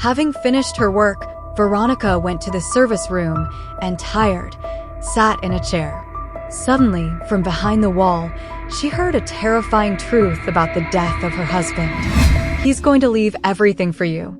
Having finished her work, Veronica went to the service room and, tired, sat in a chair. Suddenly, from behind the wall, she heard a terrifying truth about the death of her husband. "He's going to leave everything for you.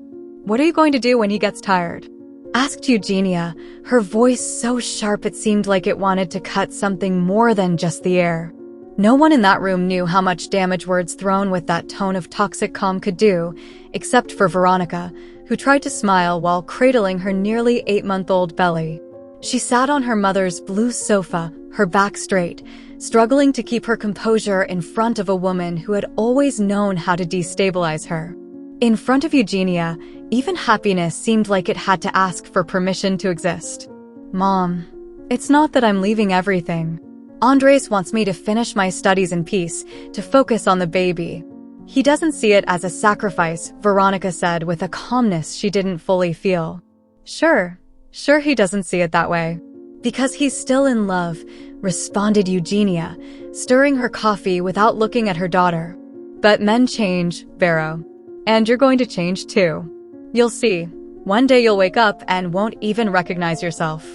What are you going to do when he gets tired?" asked Eugenia, her voice so sharp it seemed like it wanted to cut something more than just the air. No one in that room knew how much damage words thrown with that tone of toxic calm could do, except for Veronica, who tried to smile while cradling her nearly 8-month-old belly. She sat on her mother's blue sofa, her back straight, struggling to keep her composure in front of a woman who had always known how to destabilize her. In front of Eugenia, even happiness seemed like it had to ask for permission to exist. "Mom, it's not that I'm leaving everything. Andres wants me to finish my studies in peace, to focus on the baby. He doesn't see it as a sacrifice," Veronica said with a calmness she didn't fully feel. Sure he doesn't see it that way. "Because he's still in love," responded Eugenia, stirring her coffee without looking at her daughter. "But men change, Vero. And you're going to change too. You'll see. One day you'll wake up and won't even recognize yourself."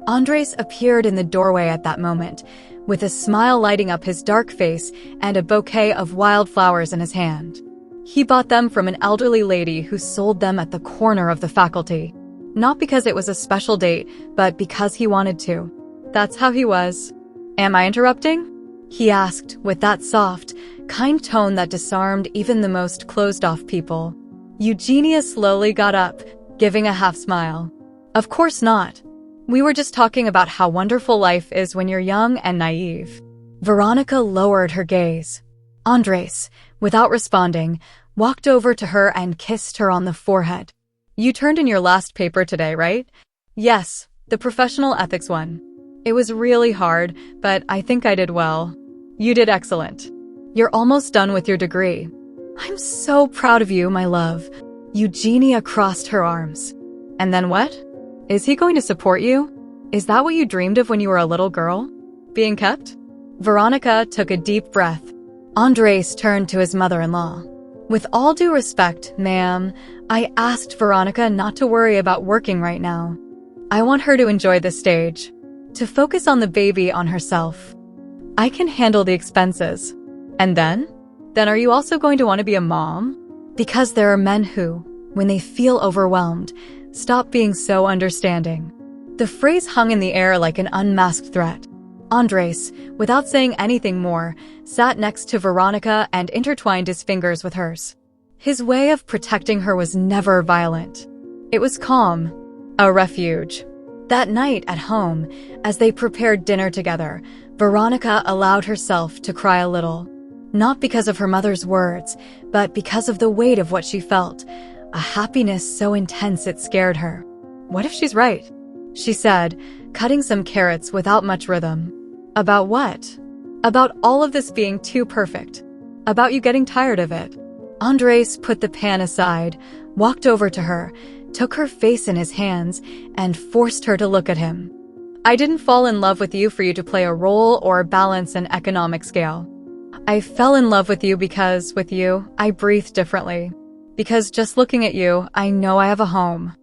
Andres appeared in the doorway at that moment, with a smile lighting up his dark face and a bouquet of wildflowers in his hand. He bought them from an elderly lady who sold them at the corner of the faculty. Not because it was a special date, but because he wanted to. That's how he was. "Am I interrupting?" he asked with that soft, kind tone that disarmed even the most closed-off people. Eugenia slowly got up, giving a half-smile. "Of course not. We were just talking about how wonderful life is when you're young and naive." Veronica lowered her gaze. Andres, without responding, walked over to her and kissed her on the forehead. "You turned in your last paper today, right?" "Yes, the professional ethics one. It was really hard, but I think I did well." "You did excellent. You're almost done with your degree." "I'm so proud of you, my love." Eugenia crossed her arms. "And then what? Is he going to support you? Is that what you dreamed of when you were a little girl? Being kept?" Veronica took a deep breath. Andres turned to his mother-in-law. "With all due respect, ma'am, I asked Veronica not to worry about working right now. I want her to enjoy this stage, to focus on the baby, on herself. I can handle the expenses." "And then? Then are you also going to want to be a mom?" "Because there are men who, when they feel overwhelmed, stop being so understanding." The phrase hung in the air like an unmasked threat. Andres, without saying anything more, sat next to Veronica and intertwined his fingers with hers. His way of protecting her was never violent. It was calm, a refuge. That night at home, as they prepared dinner together, Veronica allowed herself to cry a little. Not because of her mother's words, but because of the weight of what she felt, a happiness so intense it scared her. "What if she's right?" she said, cutting some carrots without much rhythm. "About what?" "About all of this being too perfect. About you getting tired of it." Andres put the pan aside, walked over to her, took her face in his hands, and forced her to look at him. "I didn't fall in love with you for you to play a role or balance an economic scale. I fell in love with you because, with you, I breathe differently. Because just looking at you, I know I have a home.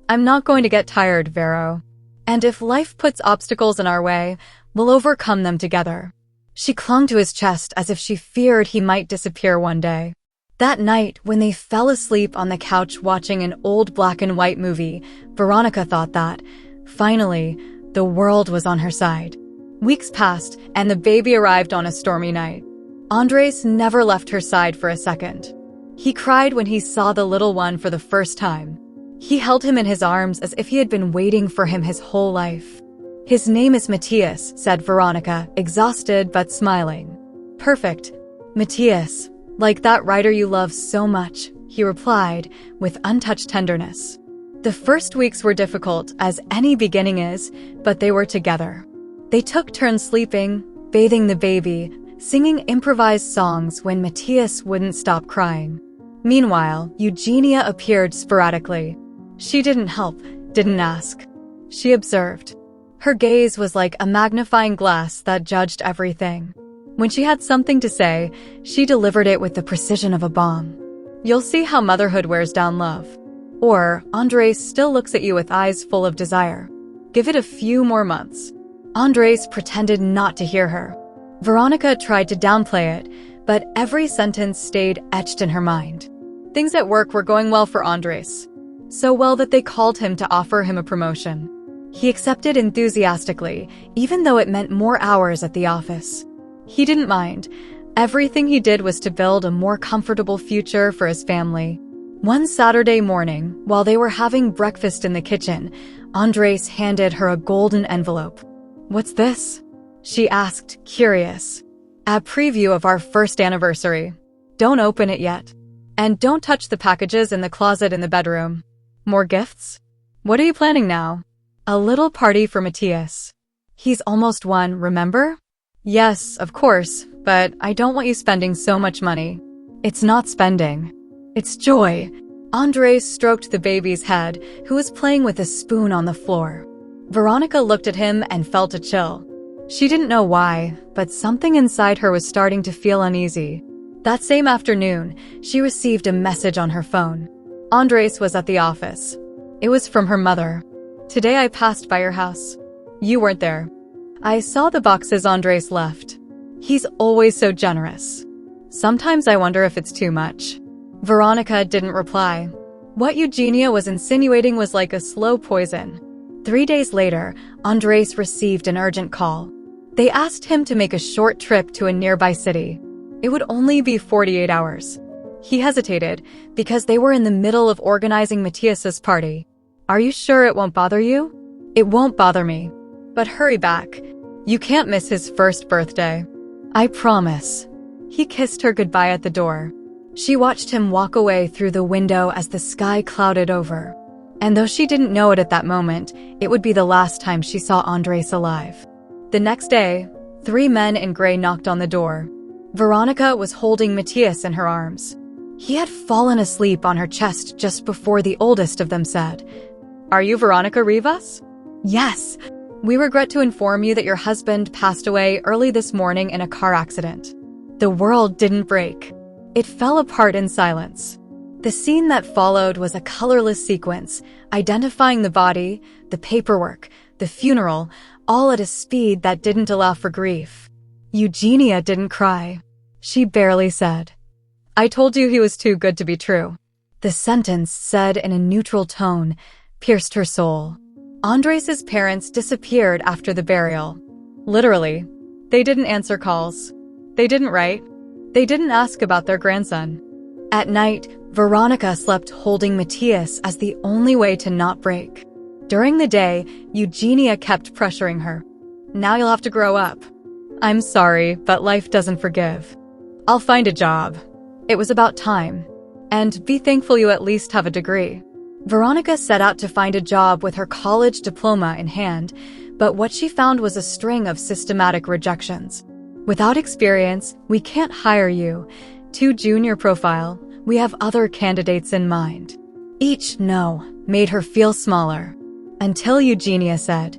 I'm not going to get tired, Vero. And if life puts obstacles in our way, we'll overcome them together." She clung to his chest as if she feared he might disappear one day. That night, when they fell asleep on the couch watching an old black-and-white movie, Veronica thought that, finally, the world was on her side. Weeks passed, and the baby arrived on a stormy night. Andres never left her side for a second. He cried when he saw the little one for the first time. He held him in his arms as if he had been waiting for him his whole life. "His name is Matthias," said Veronica, exhausted but smiling. "Perfect. Matthias, like that writer you love so much," he replied, with untouched tenderness. The first weeks were difficult, as any beginning is, but they were together. They took turns sleeping, bathing the baby, singing improvised songs when Matthias wouldn't stop crying. Meanwhile, Eugenia appeared sporadically. She didn't help, didn't ask. She observed. Her gaze was like a magnifying glass that judged everything. When she had something to say, she delivered it with the precision of a bomb. "You'll see how motherhood wears down love. Or Andres still looks at you with eyes full of desire. Give it a few more months. Andres pretended not to hear her. Veronica tried to downplay it, but every sentence stayed etched in her mind. Things at work were going well for Andres. So well that they called him to offer him a promotion. He accepted enthusiastically, even though it meant more hours at the office. He didn't mind. Everything he did was to build a more comfortable future for his family. One Saturday morning, while they were having breakfast in the kitchen, Andres handed her a golden envelope. "What's this?" she asked, curious. "A preview of our first anniversary. Don't open it yet. And don't touch the packages in the closet in the bedroom. More gifts? What are you planning now?" "A little party for Matthias. He's almost 1, remember?" "Yes, of course, but I don't want you spending so much money." "It's not spending. It's joy." Andres stroked the baby's head, who was playing with a spoon on the floor. Veronica looked at him and felt a chill. She didn't know why, but something inside her was starting to feel uneasy. That same afternoon, she received a message on her phone. Andres was at the office. It was from her mother. "Today I passed by your house. You weren't there. I saw the boxes Andres left. He's always so generous. Sometimes I wonder if it's too much." Veronica didn't reply. What Eugenia was insinuating was like a slow poison. 3 days later, Andres received an urgent call. They asked him to make a short trip to a nearby city. It would only be 48 hours. He hesitated because they were in the middle of organizing Matthias's party. "Are you sure it won't bother you?" "It won't bother me. But hurry back. You can't miss his first birthday." "I promise." He kissed her goodbye at the door. She watched him walk away through the window as the sky clouded over. And though she didn't know it at that moment, it would be the last time she saw Andres alive. The next day, 3 men in gray knocked on the door. Veronica was holding Matthias in her arms. He had fallen asleep on her chest just before the oldest of them said, "Are you Veronica Rivas?" "Yes. We regret to inform you that your husband passed away early this morning in a car accident." The world didn't break. It fell apart in silence. The scene that followed was a colorless sequence, identifying the body, the paperwork, the funeral, all at a speed that didn't allow for grief. Eugenia didn't cry. She barely said, "I told you he was too good to be true." The sentence, said in a neutral tone, pierced her soul. Andres's parents disappeared after the burial. Literally. They didn't answer calls. They didn't write. They didn't ask about their grandson. At night, Veronica slept holding Matthias as the only way to not break. During the day, Eugenia kept pressuring her. "Now you'll have to grow up." "I'm sorry, but life doesn't forgive. I'll find a job." It was about time. "And be thankful you at least have a degree." Veronica set out to find a job with her college diploma in hand, but what she found was a string of systematic rejections. "Without experience, we can't hire you. Too junior profile, we have other candidates in mind." Each no made her feel smaller. Until Eugenia said,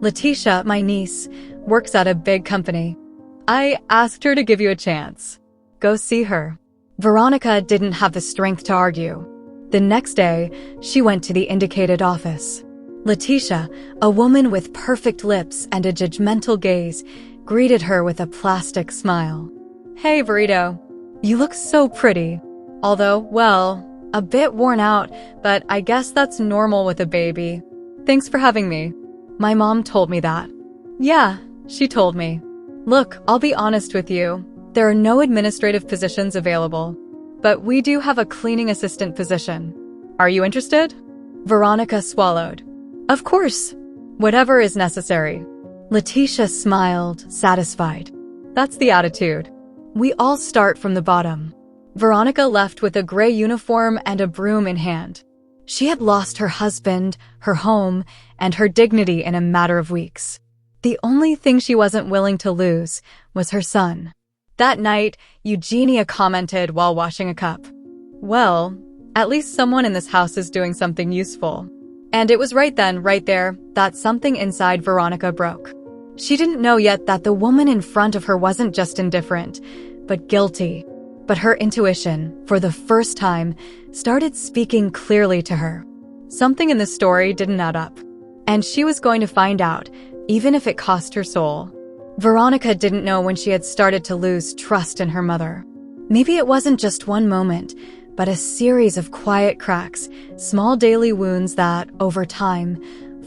"Letitia, my niece, works at a big company. I asked her to give you a chance. Go see her." Veronica didn't have the strength to argue. The next day, she went to the indicated office. Letitia, a woman with perfect lips and a judgmental gaze, greeted her with a plastic smile. "Hey, Burrito. You look so pretty. Although, well, a bit worn out, but I guess that's normal with a baby. Thanks for having me. My mom told me that." "Yeah, she told me." "Look, I'll be honest with you. There are no administrative positions available. But we do have a cleaning assistant position. Are you interested?" Veronica swallowed. "Of course. Whatever is necessary." Letitia smiled, satisfied. "That's the attitude. We all start from the bottom." Veronica left with a gray uniform and a broom in hand. She had lost her husband, her home, and her dignity in a matter of weeks. The only thing she wasn't willing to lose was her son. That night, Eugenia commented while washing a cup. "Well, at least someone in this house is doing something useful." And it was right then, right there, that something inside Veronica broke. She didn't know yet that the woman in front of her wasn't just indifferent, but guilty. But her intuition, for the first time, started speaking clearly to her. Something in the story didn't add up, and she was going to find out, even if it cost her soul. Veronica didn't know when she had started to lose trust in her mother. Maybe it wasn't just one moment, but a series of quiet cracks, small daily wounds that, over time,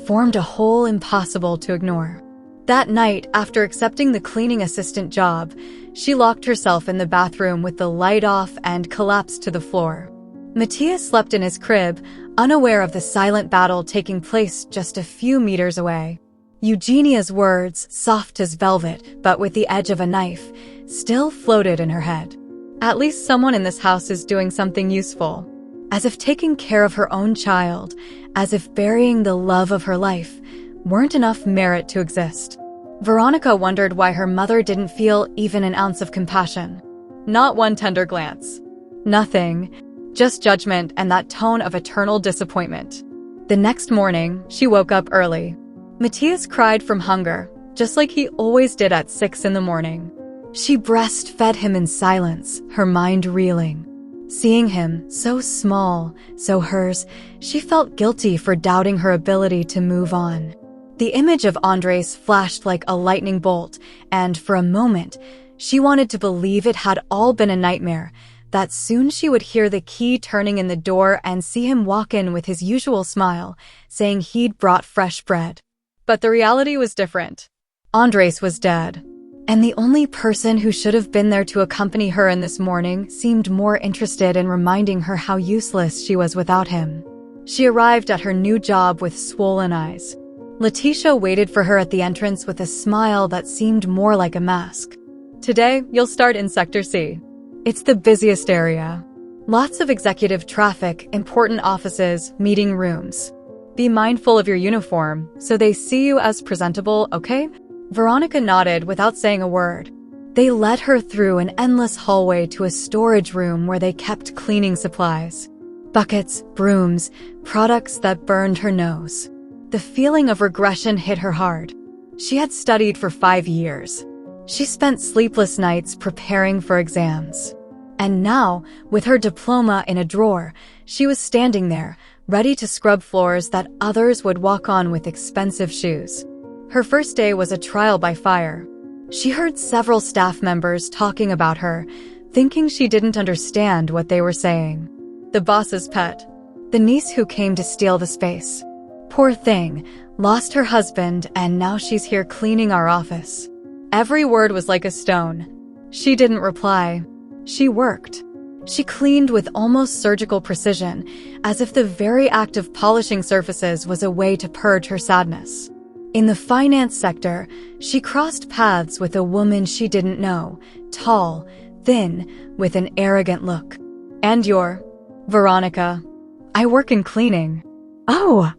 formed a hole impossible to ignore. That night, after accepting the cleaning assistant job, she locked herself in the bathroom with the light off and collapsed to the floor. Matthias slept in his crib, unaware of the silent battle taking place just a few meters away. Eugenia's words, soft as velvet but with the edge of a knife, still floated in her head. At least someone in this house is doing something useful. As if taking care of her own child, as if burying the love of her life, weren't enough merit to exist. Veronica wondered why her mother didn't feel even an ounce of compassion. Not one tender glance. Nothing. Just judgment and that tone of eternal disappointment. The next morning, she woke up early. Matthias cried from hunger, just like he always did at 6 in the morning. She breastfed him in silence, her mind reeling. Seeing him, so small, so hers, she felt guilty for doubting her ability to move on. The image of Andres flashed like a lightning bolt, and for a moment, she wanted to believe it had all been a nightmare, that soon she would hear the key turning in the door and see him walk in with his usual smile, saying he'd brought fresh bread. But the reality was different. Andres was dead, and the only person who should have been there to accompany her in this morning seemed more interested in reminding her how useless she was without him. She arrived at her new job with swollen eyes. Letitia waited for her at the entrance with a smile that seemed more like a mask. Today, you'll start in Sector C. It's the busiest area. Lots of executive traffic, important offices, meeting rooms. Be mindful of your uniform, so they see you as presentable, okay? Veronica nodded without saying a word. They led her through an endless hallway to a storage room where they kept cleaning supplies. Buckets, brooms, products that burned her nose. The feeling of regression hit her hard. She had studied for 5 years. She spent sleepless nights preparing for exams. And now, with her diploma in a drawer, she was standing there, ready to scrub floors that others would walk on with expensive shoes. Her first day was a trial by fire. She heard several staff members talking about her, thinking she didn't understand what they were saying. The boss's pet. The niece who came to steal the space. Poor thing, lost her husband and now she's here cleaning our office. Every word was like a stone. She didn't reply. She worked. She cleaned with almost surgical precision, as if the very act of polishing surfaces was a way to purge her sadness. In the finance sector, she crossed paths with a woman she didn't know, tall, thin, with an arrogant look. And you're Veronica. I work in cleaning. Oh!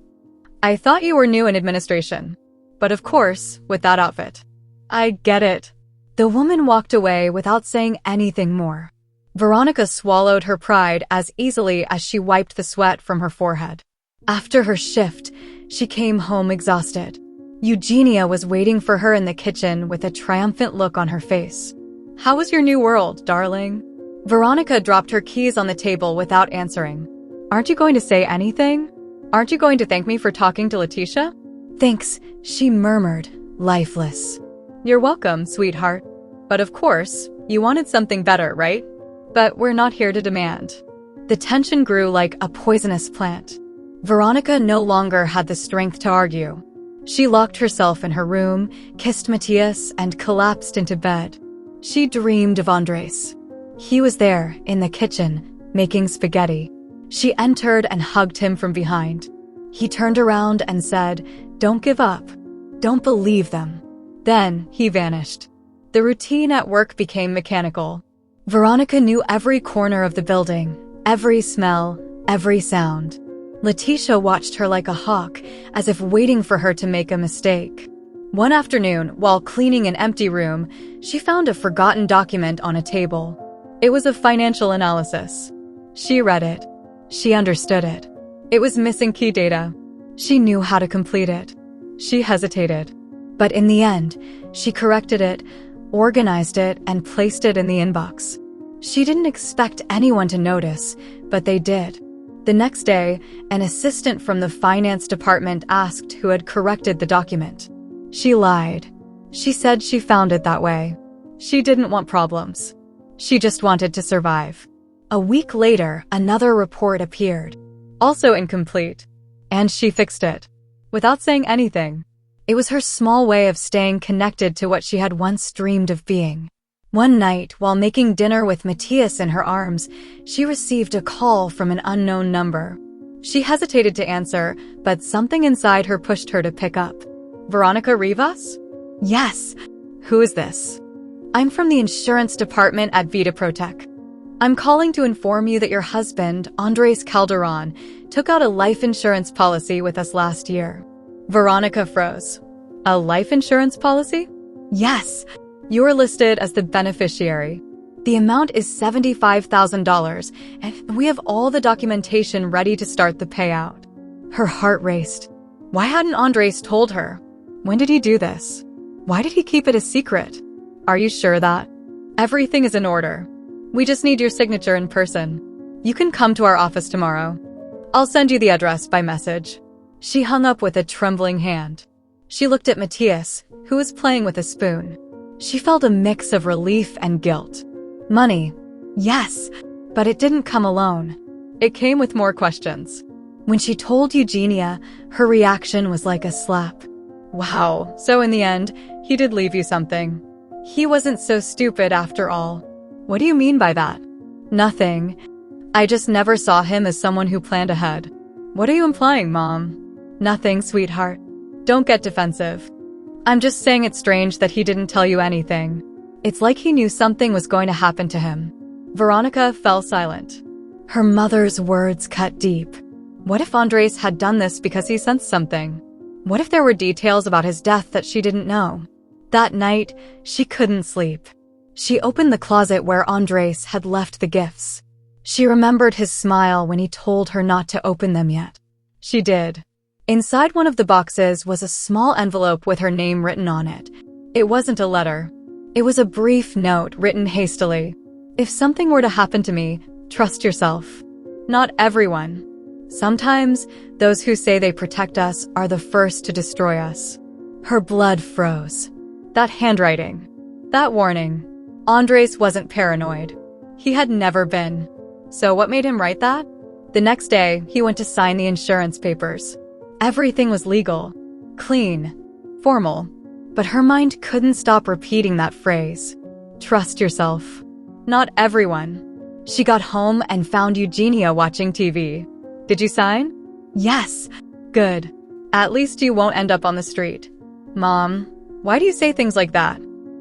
I thought you were new in administration. But of course, with that outfit. I get it. The woman walked away without saying anything more. Veronica swallowed her pride as easily as she wiped the sweat from her forehead. After her shift, she came home exhausted. Eugenia was waiting for her in the kitchen with a triumphant look on her face. How was your new world, darling? Veronica dropped her keys on the table without answering. Aren't you going to say anything? Aren't you going to thank me for talking to Letitia? Thanks, she murmured, lifeless. You're welcome, sweetheart. But of course, you wanted something better, right? But we're not here to demand. The tension grew like a poisonous plant. Veronica no longer had the strength to argue. She locked herself in her room, kissed Matthias, and collapsed into bed. She dreamed of Andres. He was there, in the kitchen, making spaghetti. She entered and hugged him from behind. He turned around and said, "Don't give up. Don't believe them." Then he vanished. The routine at work became mechanical. Veronica knew every corner of the building, every smell, every sound. Letitia watched her like a hawk, as if waiting for her to make a mistake. One afternoon, while cleaning an empty room, she found a forgotten document on a table. It was a financial analysis. She read it. She understood it. It was missing key data. She knew how to complete it. She hesitated. But in the end, she corrected it, organized it, and placed it in the inbox. She didn't expect anyone to notice, but they did. The next day, an assistant from the finance department asked who had corrected the document. She lied. She said she found it that way. She didn't want problems. She just wanted to survive. A week later, another report appeared, also incomplete, and she fixed it, without saying anything. It was her small way of staying connected to what she had once dreamed of being. One night, while making dinner with Matthias in her arms, she received a call from an unknown number. She hesitated to answer, but something inside her pushed her to pick up. Veronica Rivas? Yes. Who is this? I'm from the insurance department at Vita Protec. I'm calling to inform you that your husband, Andres Calderon, took out a life insurance policy with us last year. Veronica froze. A life insurance policy? Yes. You're listed as the beneficiary. The amount is $75,000, and we have all the documentation ready to start the payout. Her heart raced. Why hadn't Andres told her? When did he do this? Why did he keep it a secret? Are you sure that? Everything is in order. We just need your signature in person. You can come to our office tomorrow. I'll send you the address by message. She hung up with a trembling hand. She looked at Matthias, who was playing with a spoon. She felt a mix of relief and guilt. Money. Yes, but it didn't come alone. It came with more questions. When she told Eugenia, her reaction was like a slap. Wow, so in the end, he did leave you something. He wasn't so stupid after all. What do you mean by that? Nothing. I just never saw him as someone who planned ahead. What are you implying, Mom? Nothing, sweetheart. Don't get defensive. I'm just saying it's strange that he didn't tell you anything. It's like he knew something was going to happen to him. Veronica fell silent. Her mother's words cut deep. What if Andres had done this because he sensed something? What if there were details about his death that she didn't know? That night, she couldn't sleep. She opened the closet where Andres had left the gifts. She remembered his smile when he told her not to open them yet. She did. Inside one of the boxes was a small envelope with her name written on it. It wasn't a letter. It was a brief note written hastily. If something were to happen to me, trust yourself. Not everyone. Sometimes, those who say they protect us are the first to destroy us. Her blood froze. That handwriting. That warning. Andres wasn't paranoid. He had never been. So what made him write that? The next day, he went to sign the insurance papers. Everything was legal, clean, formal. But her mind couldn't stop repeating that phrase. Trust yourself. Not everyone. She got home and found Eugenia watching TV. Did you sign? Yes. Good. At least you won't end up on the street. Mom, why do you say things like that?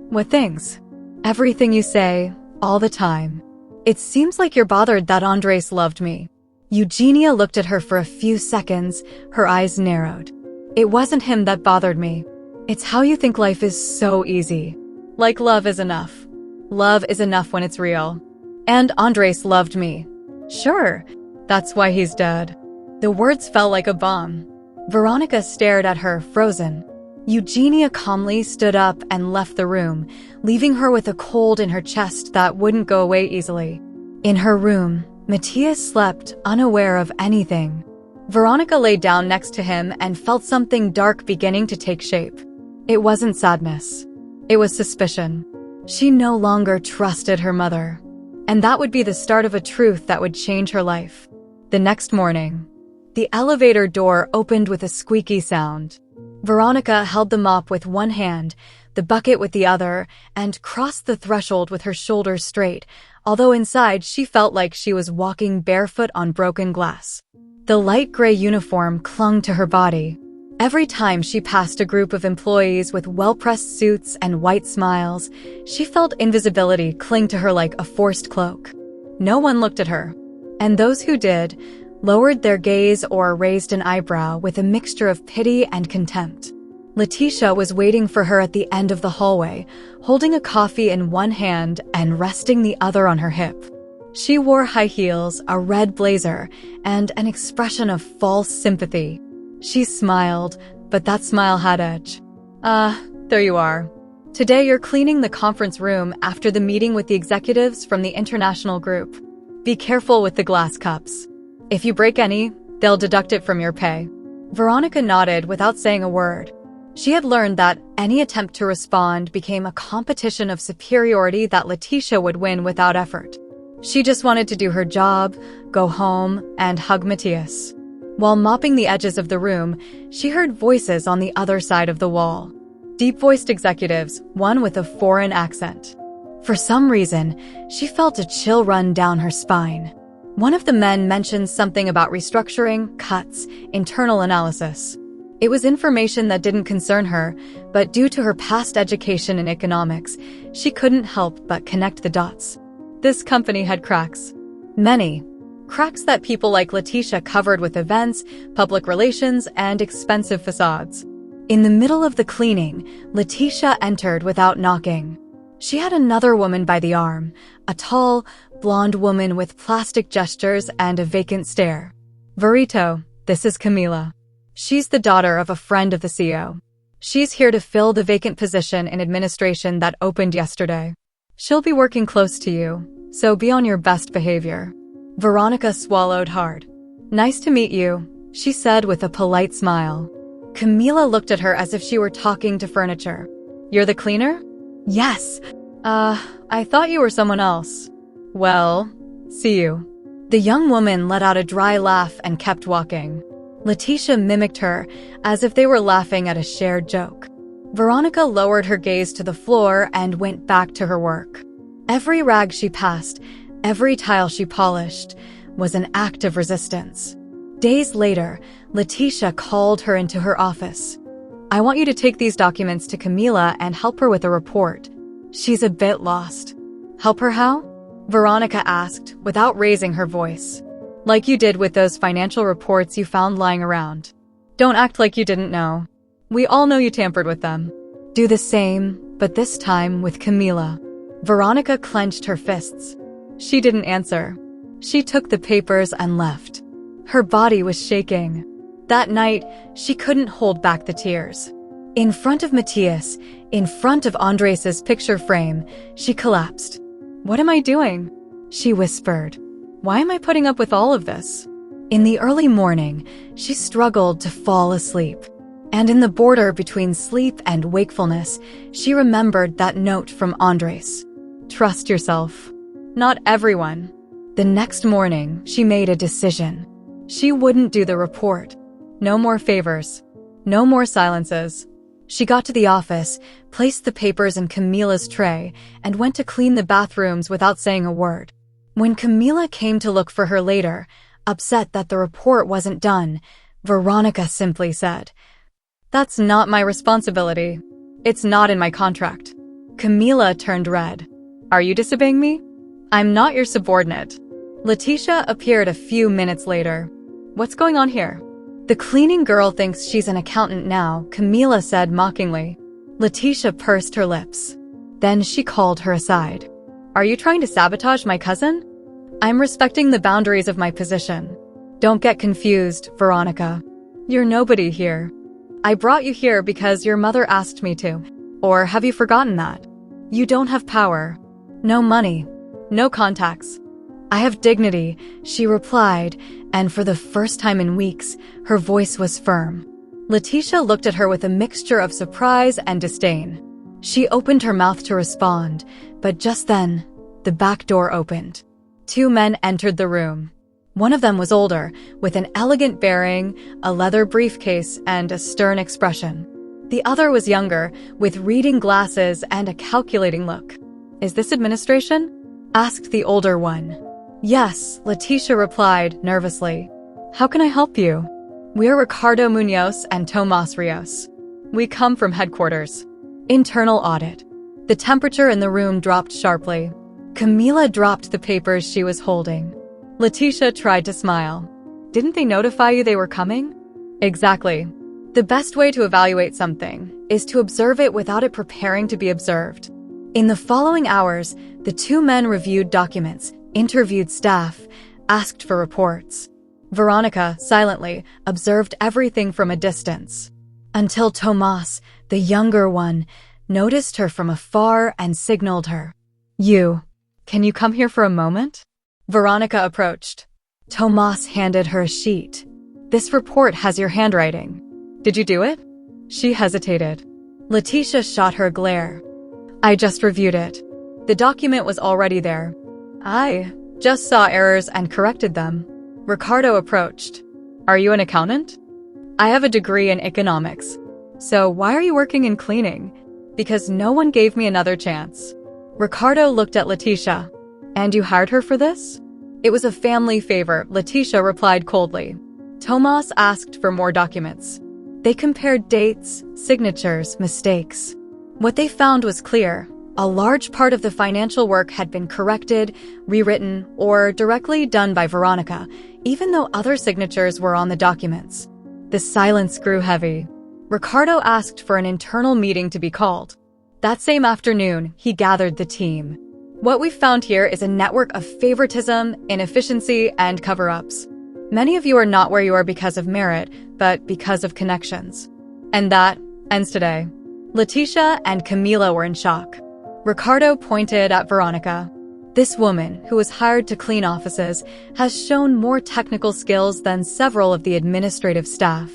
What things? Everything you say, all the time. It seems like you're bothered that Andres loved me. Eugenia looked at her for a few seconds, her eyes narrowed. It wasn't him that bothered me. It's how you think life is so easy. Like love is enough. Love is enough when it's real. And Andres loved me. Sure, that's why he's dead. The words fell like a bomb. Veronica stared at her, frozen. Eugenia calmly stood up and left the room, leaving her with a cold in her chest that wouldn't go away easily. In her room, Matthias slept, unaware of anything. Veronica lay down next to him and felt something dark beginning to take shape. It wasn't sadness. It was suspicion. She no longer trusted her mother. And that would be the start of a truth that would change her life. The next morning, the elevator door opened with a squeaky sound. Veronica held the mop with one hand, the bucket with the other, and crossed the threshold with her shoulders straight, although inside she felt like she was walking barefoot on broken glass. The light gray uniform clung to her body. Every time she passed a group of employees with well-pressed suits and white smiles, she felt invisibility cling to her like a forced cloak. No one looked at her, and those who did lowered their gaze or raised an eyebrow with a mixture of pity and contempt. Letitia was waiting for her at the end of the hallway, holding a coffee in one hand and resting the other on her hip. She wore high heels, a red blazer, and an expression of false sympathy. She smiled, but that smile had edge. There you are. Today you're cleaning the conference room after the meeting with the executives from the international group. Be careful with the glass cups. If you break any, they'll deduct it from your pay." Veronica nodded without saying a word. She had learned that any attempt to respond became a competition of superiority that Letitia would win without effort. She just wanted to do her job, go home, and hug Matthias. While mopping the edges of the room, she heard voices on the other side of the wall. Deep-voiced executives, one with a foreign accent. For some reason, she felt a chill run down her spine. One of the men mentioned something about restructuring, cuts, internal analysis. It was information that didn't concern her, but due to her past education in economics, she couldn't help but connect the dots. This company had cracks. Many. Cracks that people like Letitia covered with events, public relations, and expensive facades. In the middle of the cleaning, Letitia entered without knocking. She had another woman by the arm, a tall, blonde woman with plastic gestures and a vacant stare. "Verito, this is Camila. She's the daughter of a friend of the CEO. She's here to fill the vacant position in administration that opened yesterday. She'll be working close to you, so be on your best behavior." Veronica swallowed hard. "Nice to meet you," she said with a polite smile. Camila looked at her as if she were talking to furniture. "You're the cleaner?" "Yes. I thought you were someone else." "Well, see you." The young woman let out a dry laugh and kept walking. Letitia mimicked her, as if they were laughing at a shared joke. Veronica lowered her gaze to the floor and went back to her work. Every rag she passed, every tile she polished, was an act of resistance. Days later, Letitia called her into her office. "I want you to take these documents to Camila and help her with a report. She's a bit lost." "Help her how?" Veronica asked, without raising her voice. "Like you did with those financial reports you found lying around. Don't act like you didn't know. We all know you tampered with them. Do the same, but this time with Camila." Veronica clenched her fists. She didn't answer. She took the papers and left. Her body was shaking. That night, she couldn't hold back the tears. In front of Matthias, in front of Andres' picture frame, she collapsed. "What am I doing?" she whispered. "Why am I putting up with all of this?" In the early morning, she struggled to fall asleep. And in the border between sleep and wakefulness, she remembered that note from Andres. "Trust yourself. Not everyone." The next morning, she made a decision. She wouldn't do the report. No more favors. No more silences. She got to the office, placed the papers in Camila's tray, and went to clean the bathrooms without saying a word. When Camila came to look for her later, upset that the report wasn't done, Veronica simply said, "That's not my responsibility. It's not in my contract." Camila turned red. "Are you disobeying me? I'm not your subordinate." Letitia appeared a few minutes later. "What's going on here?" "The cleaning girl thinks she's an accountant now," Camila said mockingly. Letitia pursed her lips. Then she called her aside. "Are you trying to sabotage my cousin?" "I'm respecting the boundaries of my position. Don't get confused, Veronica. You're nobody here. I brought you here because your mother asked me to. Or have you forgotten that? You don't have power. No money. No contacts. I have dignity," she replied, and for the first time in weeks, her voice was firm. Letitia looked at her with a mixture of surprise and disdain. She opened her mouth to respond, but just then, the back door opened. Two men entered the room. One of them was older, with an elegant bearing, a leather briefcase, and a stern expression. The other was younger, with reading glasses and a calculating look. "Is this administration?" asked the older one. "Yes," Letitia replied nervously. "How can I help you?" "We're Ricardo Munoz and Tomas Rios. We come from headquarters. Internal audit." The temperature in the room dropped sharply. Camila dropped the papers she was holding. Letitia tried to smile. "Didn't they notify you they were coming?" "Exactly. The best way to evaluate something is to observe it without it preparing to be observed." In the following hours, the two men reviewed documents, interviewed staff, asked for reports. Veronica, silently, observed everything from a distance. Until Tomas, the younger one, noticed her from afar and signaled her. Can you come here for a moment? Veronica approached. Tomas handed her a sheet. This report has your handwriting. Did you do it? She hesitated. Letitia shot her a glare. I just reviewed it. The document was already there. I just saw errors and corrected them. Ricardo approached. Are you an accountant? I have a degree in economics. So why are you working in cleaning? Because no one gave me another chance. Ricardo looked at Letitia. And you hired her for this? It was a family favor, Letitia replied coldly. Tomas asked for more documents. They compared dates, signatures, mistakes. What they found was clear. A large part of the financial work had been corrected, rewritten, or directly done by Veronica, even though other signatures were on the documents. The silence grew heavy. Ricardo asked for an internal meeting to be called. That same afternoon, he gathered the team. What we've found here is a network of favoritism, inefficiency, and cover-ups. Many of you are not where you are because of merit, but because of connections. And that ends today. Letitia and Camila were in shock. Ricardo pointed at Veronica. This woman, who was hired to clean offices, has shown more technical skills than several of the administrative staff.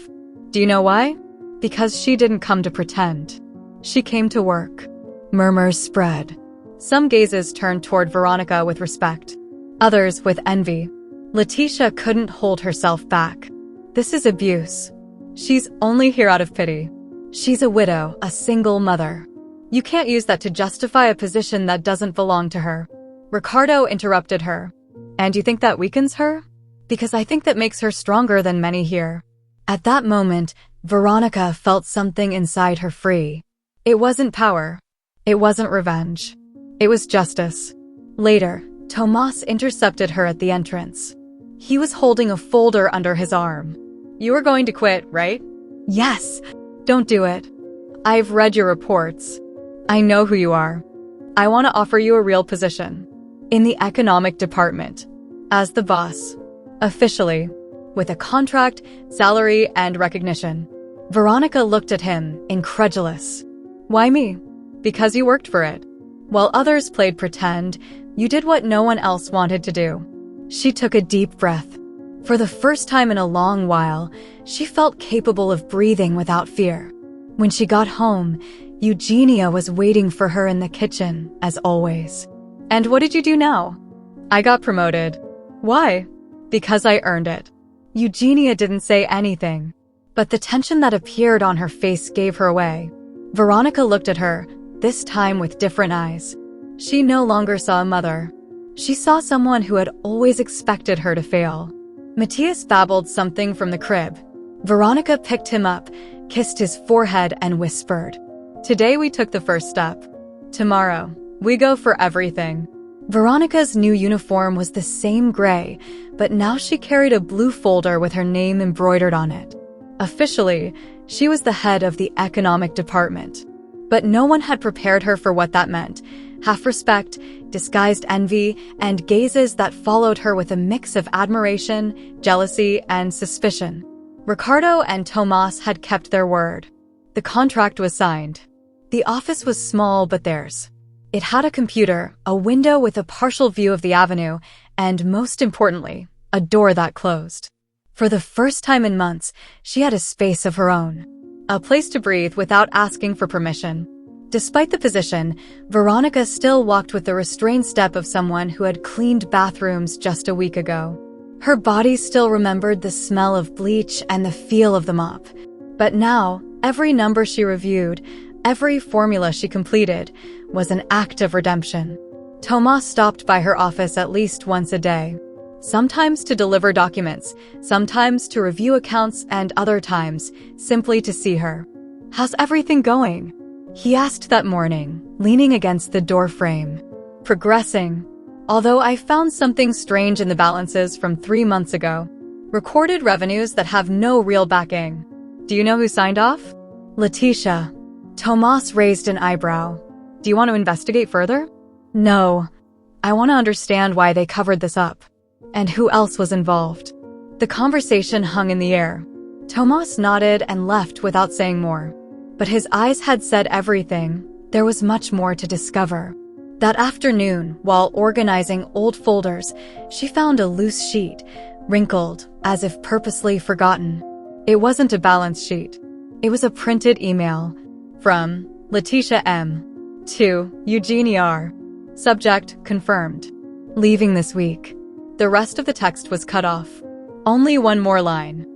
Do you know why? Because she didn't come to pretend. She came to work. Murmurs spread. Some gazes turned toward Veronica with respect, others with envy. Letitia couldn't hold herself back. This is abuse. She's only here out of pity. She's a widow, a single mother. You can't use that to justify a position that doesn't belong to her. Ricardo interrupted her. And you think that weakens her? Because I think that makes her stronger than many here. At that moment, Veronica felt something inside her free. It wasn't power. It wasn't revenge. It was justice. Later, Tomas intercepted her at the entrance. He was holding a folder under his arm. You are going to quit, right? Yes. Don't do it. I've read your reports. I know who you are. I want to offer you a real position. In the economic department. As the boss. Officially. With a contract, salary, and recognition. Veronica looked at him, incredulous. Why me? Because you worked for it. While others played pretend, you did what no one else wanted to do. She took a deep breath. For the first time in a long while, she felt capable of breathing without fear. When she got home, Eugenia was waiting for her in the kitchen, as always. And what did you do now? I got promoted. Why? Because I earned it. Eugenia didn't say anything, but the tension that appeared on her face gave her away. Veronica looked at her, this time with different eyes. She no longer saw a mother. She saw someone who had always expected her to fail. Matthias babbled something from the crib. Veronica picked him up, kissed his forehead, and whispered, Today we took the first step. Tomorrow, we go for everything. Veronica's new uniform was the same gray, but now she carried a blue folder with her name embroidered on it. Officially, she was the head of the economic department. But no one had prepared her for what that meant. Half respect, disguised envy, and gazes that followed her with a mix of admiration, jealousy, and suspicion. Ricardo and Tomas had kept their word. The contract was signed. The office was small but theirs. It had a computer, a window with a partial view of the avenue, and most importantly, a door that closed. For the first time in months, she had a space of her own. A place to breathe without asking for permission. Despite the position, Veronica still walked with the restrained step of someone who had cleaned bathrooms just a week ago. Her body still remembered the smell of bleach and the feel of the mop. But now, every number she reviewed, every formula she completed, was an act of redemption. Tomas stopped by her office at least once a day. Sometimes to deliver documents, sometimes to review accounts, and other times, simply to see her. How's everything going? He asked that morning, leaning against the doorframe. Progressing. Although I found something strange in the balances from 3 months ago. Recorded revenues that have no real backing. Do you know who signed off? Letitia. Tomas raised an eyebrow. Do you want to investigate further? No. I want to understand why they covered this up. And who else was involved. The conversation hung in the air. Tomas nodded and left without saying more. But his eyes had said everything. There was much more to discover. That afternoon, while organizing old folders, she found a loose sheet, wrinkled, as if purposely forgotten. It wasn't a balance sheet. It was a printed email from Letitia M. to Eugenie R. Subject, confirmed. Leaving this week. The rest of the text was cut off. Only one more line.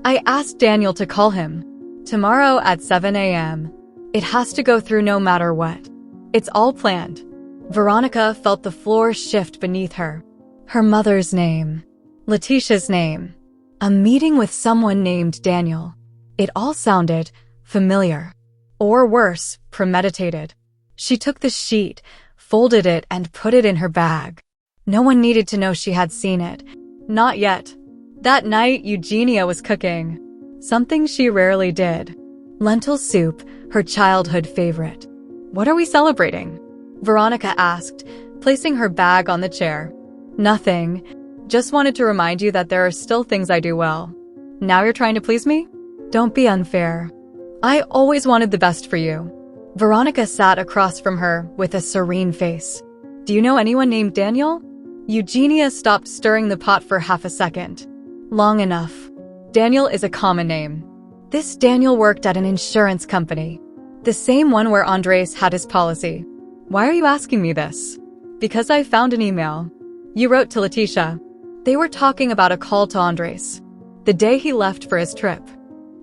I asked Daniel to call him. Tomorrow at 7 a.m. It has to go through no matter what. It's all planned. Veronica felt the floor shift beneath her. Her mother's name. Letitia's name. A meeting with someone named Daniel. It all sounded familiar. Or worse, premeditated. She took the sheet, folded it, and put it in her bag. No one needed to know she had seen it. Not yet. That night, Eugenia was cooking. Something she rarely did. Lentil soup, her childhood favorite. What are we celebrating? Veronica asked, placing her bag on the chair. Nothing. Just wanted to remind you that there are still things I do well. Now you're trying to please me? Don't be unfair. I always wanted the best for you. Veronica sat across from her with a serene face. Do you know anyone named Daniel? Eugenia stopped stirring the pot for half a second. Long enough. Daniel is a common name. This Daniel worked at an insurance company. The same one where Andres had his policy. Why are you asking me this? Because I found an email. You wrote to Letitia. They were talking about a call to Andres. The day he left for his trip.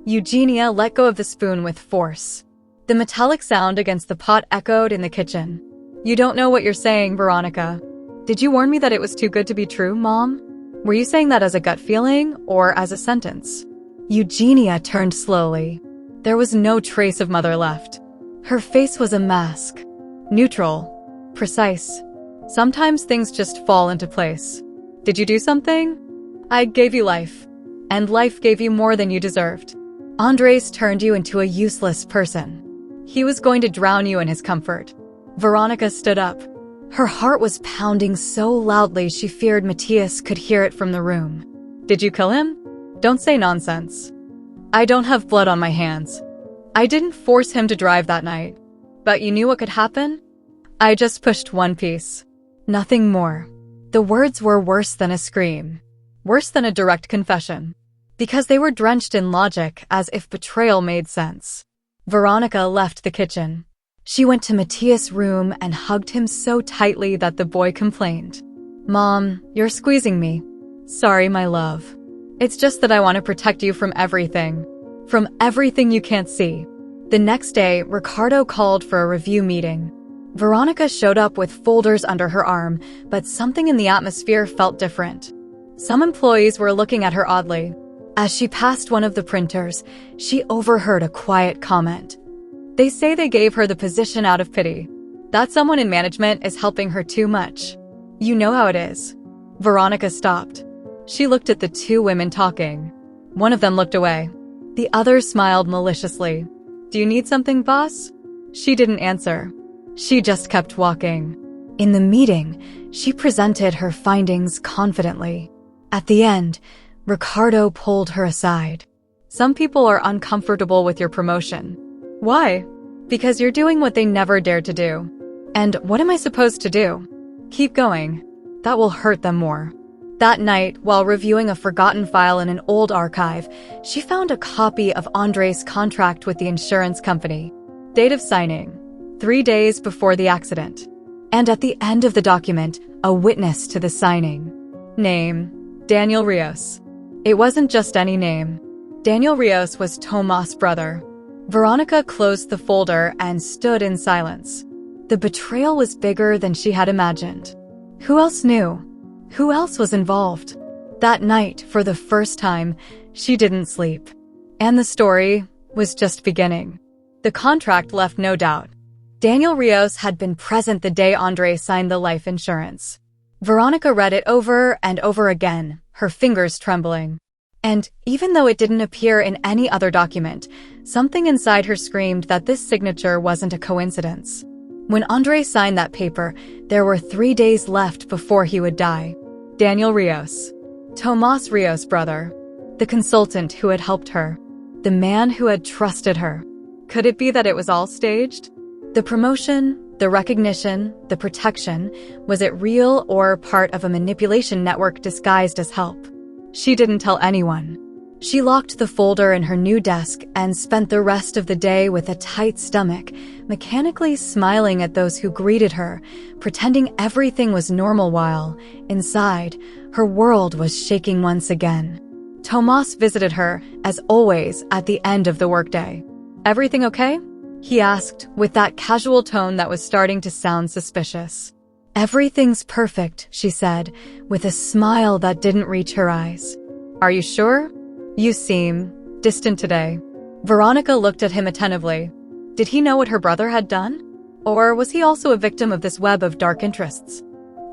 Eugenia let go of the spoon with force. The metallic sound against the pot echoed in the kitchen. You don't know what you're saying, Veronica. Did you warn me that it was too good to be true, Mom? Were you saying that as a gut feeling or as a sentence? Eugenia turned slowly. There was no trace of mother left. Her face was a mask. Neutral. Precise. Sometimes things just fall into place. Did you do something? I gave you life. And life gave you more than you deserved. Andres turned you into a useless person. He was going to drown you in his comfort. Veronica stood up. Her heart was pounding so loudly she feared Matthias could hear it from the room. Did you kill him? Don't say nonsense. I don't have blood on my hands. I didn't force him to drive that night. But you knew what could happen? I just pushed one piece. Nothing more. The words were worse than a scream. Worse than a direct confession. Because they were drenched in logic, as if betrayal made sense. Veronica left the kitchen. She went to Matthias' room and hugged him so tightly that the boy complained. Mom, you're squeezing me. Sorry, my love. It's just that I want to protect you from everything. From everything you can't see. The next day, Ricardo called for a review meeting. Veronica showed up with folders under her arm, but something in the atmosphere felt different. Some employees were looking at her oddly. As she passed one of the printers, she overheard a quiet comment. They say they gave her the position out of pity. That someone in management is helping her too much. You know how it is. Veronica stopped. She looked at the two women talking. One of them looked away. The other smiled maliciously. Do you need something, boss? She didn't answer. She just kept walking. In the meeting, she presented her findings confidently. At the end, Ricardo pulled her aside. Some people are uncomfortable with your promotion. Why? Because you're doing what they never dared to do. And what am I supposed to do? Keep going. That will hurt them more. That night, while reviewing a forgotten file in an old archive, she found a copy of Andres' contract with the insurance company. Date of signing, 3 days before the accident. And at the end of the document, a witness to the signing. Name, Daniel Rios. It wasn't just any name. Daniel Rios was Tomas' brother. Veronica closed the folder and stood in silence. The betrayal was bigger than she had imagined. Who else knew? Who else was involved? That night, for the first time, she didn't sleep. And the story was just beginning. The contract left no doubt. Daniel Rios had been present the day Andre signed the life insurance. Veronica read it over and over again, her fingers trembling. And even though it didn't appear in any other document, something inside her screamed that this signature wasn't a coincidence. When Andre signed that paper, there were 3 days left before he would die. Daniel Rios. Tomas Rios' brother. The consultant who had helped her. The man who had trusted her. Could it be that it was all staged? The promotion, the recognition, the protection, was it real or part of a manipulation network disguised as help? She didn't tell anyone. She locked the folder in her new desk and spent the rest of the day with a tight stomach, mechanically smiling at those who greeted her, pretending everything was normal while, inside, her world was shaking once again. Tomas visited her, as always, at the end of the workday. "Everything okay?" he asked, with that casual tone that was starting to sound suspicious. "Everything's perfect," she said, with a smile that didn't reach her eyes. "Are you sure? You seem distant today." Veronica looked at him attentively. Did he know what her brother had done? Or was he also a victim of this web of dark interests?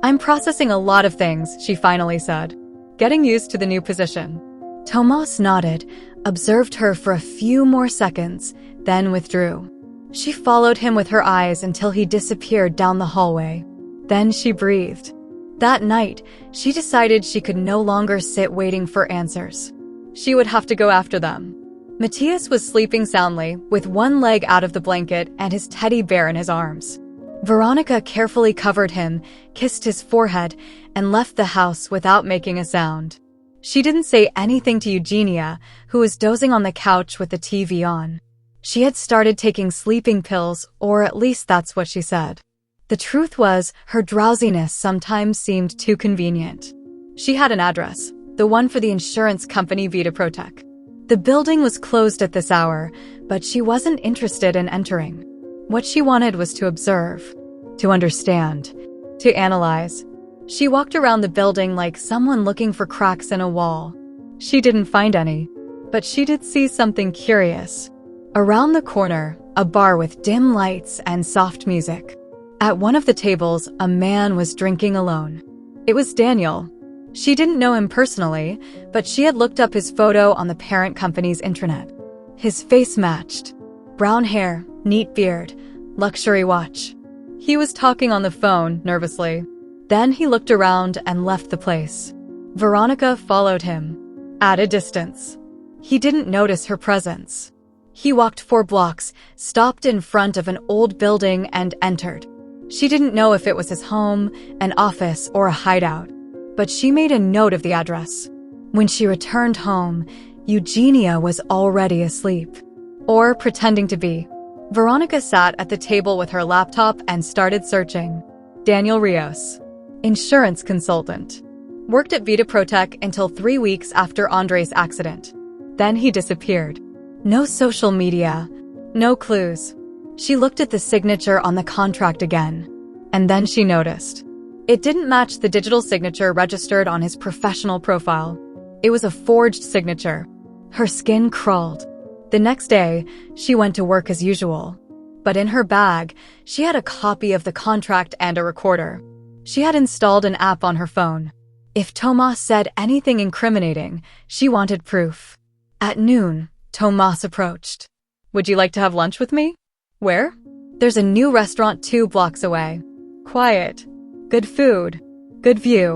"I'm processing a lot of things," she finally said. "Getting used to the new position." Tomas nodded, observed her for a few more seconds, then withdrew. She followed him with her eyes until he disappeared down the hallway. Then she breathed. That night, she decided she could no longer sit waiting for answers. She would have to go after them. Matthias was sleeping soundly, with one leg out of the blanket and his teddy bear in his arms. Veronica carefully covered him, kissed his forehead, and left the house without making a sound. She didn't say anything to Eugenia, who was dozing on the couch with the TV on. She had started taking sleeping pills, or at least that's what she said. The truth was, her drowsiness sometimes seemed too convenient. She had an address, the one for the insurance company Provoke. The building was closed at this hour, but she wasn't interested in entering. What she wanted was to observe, to understand, to analyze. She walked around the building like someone looking for cracks in a wall. She didn't find any, but she did see something curious. Around the corner, a bar with dim lights and soft music. At one of the tables, a man was drinking alone. It was Daniel. She didn't know him personally, but she had looked up his photo on the parent company's intranet. His face matched. Brown hair, neat beard, luxury watch. He was talking on the phone, nervously. Then he looked around and left the place. Veronica followed him. At a distance. He didn't notice her presence. He walked 4 blocks, stopped in front of an old building, and entered. She didn't know if it was his home, an office, or a hideout. But she made a note of the address. When she returned home, Eugenia was already asleep. Or pretending to be. Veronica sat at the table with her laptop and started searching. Daniel Rios. Insurance consultant. Worked at Provoke until 3 weeks after Andre's accident. Then he disappeared. No social media. No clues. She looked at the signature on the contract again. And then she noticed. It didn't match the digital signature registered on his professional profile. It was a forged signature. Her skin crawled. The next day, she went to work as usual. But in her bag, she had a copy of the contract and a recorder. She had installed an app on her phone. If Tomas said anything incriminating, she wanted proof. At noon, Tomas approached. "Would you like to have lunch with me?" "Where?" "There's a new restaurant 2 blocks away. Quiet. Good food. Good view.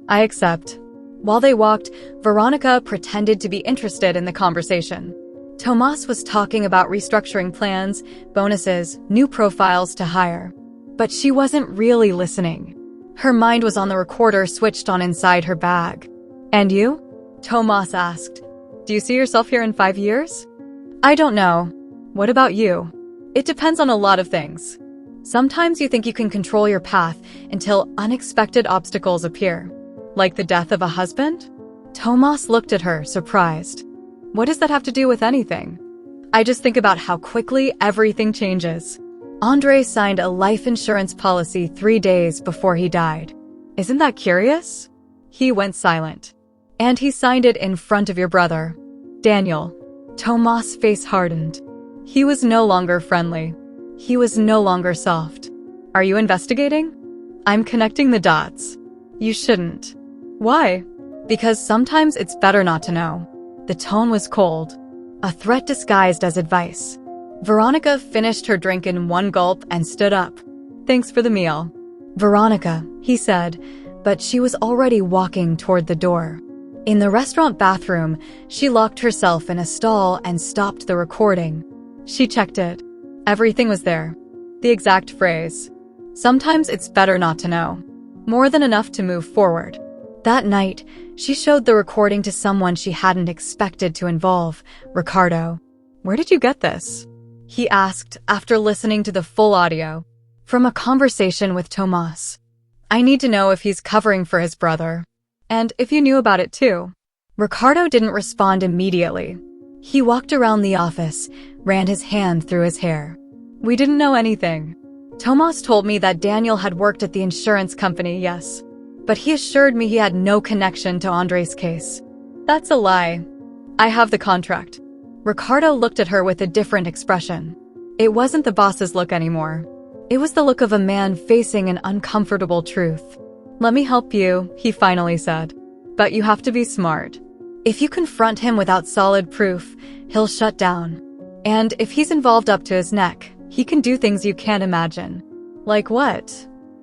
I accept." While they walked, Veronica pretended to be interested in the conversation. Tomas was talking about restructuring plans, bonuses, new profiles to hire. But she wasn't really listening. Her mind was on the recorder switched on inside her bag. "And you?" Tomas asked. "Do you see yourself here in 5 years?" "I don't know. What about you?" "It depends on a lot of things. Sometimes you think you can control your path until unexpected obstacles appear. Like the death of a husband?" Tomas looked at her, surprised. "What does that have to do with anything?" "I just think about how quickly everything changes. Andre signed a life insurance policy 3 days before he died. Isn't that curious?" He went silent. "And he signed it in front of your brother, Daniel." Tomas' face hardened. He was no longer friendly. He was no longer soft. "Are you investigating?" "I'm connecting the dots." "You shouldn't." "Why?" "Because sometimes it's better not to know." The tone was cold. A threat disguised as advice. Veronica finished her drink in 1 gulp and stood up. "Thanks for the meal." "Veronica," he said, but she was already walking toward the door. In the restaurant bathroom, she locked herself in a stall and stopped the recording. She checked it. Everything was there. The exact phrase. Sometimes it's better not to know. More than enough to move forward. That night, she showed the recording to someone she hadn't expected to involve, Ricardo. "Where did you get this?" he asked after listening to the full audio. "From a conversation with Tomas. I need to know if he's covering for his brother. And if you knew about it too." Ricardo didn't respond immediately. He walked around the office, ran his hand through his hair. "We didn't know anything. Tomas told me that Daniel had worked at the insurance company, yes. But he assured me he had no connection to Andre's case." "That's a lie. I have the contract." Ricardo looked at her with a different expression. It wasn't the boss's look anymore. It was the look of a man facing an uncomfortable truth. "Let me help you," he finally said. "But you have to be smart. If you confront him without solid proof, he'll shut down. And if he's involved up to his neck, he can do things you can't imagine." "Like what?"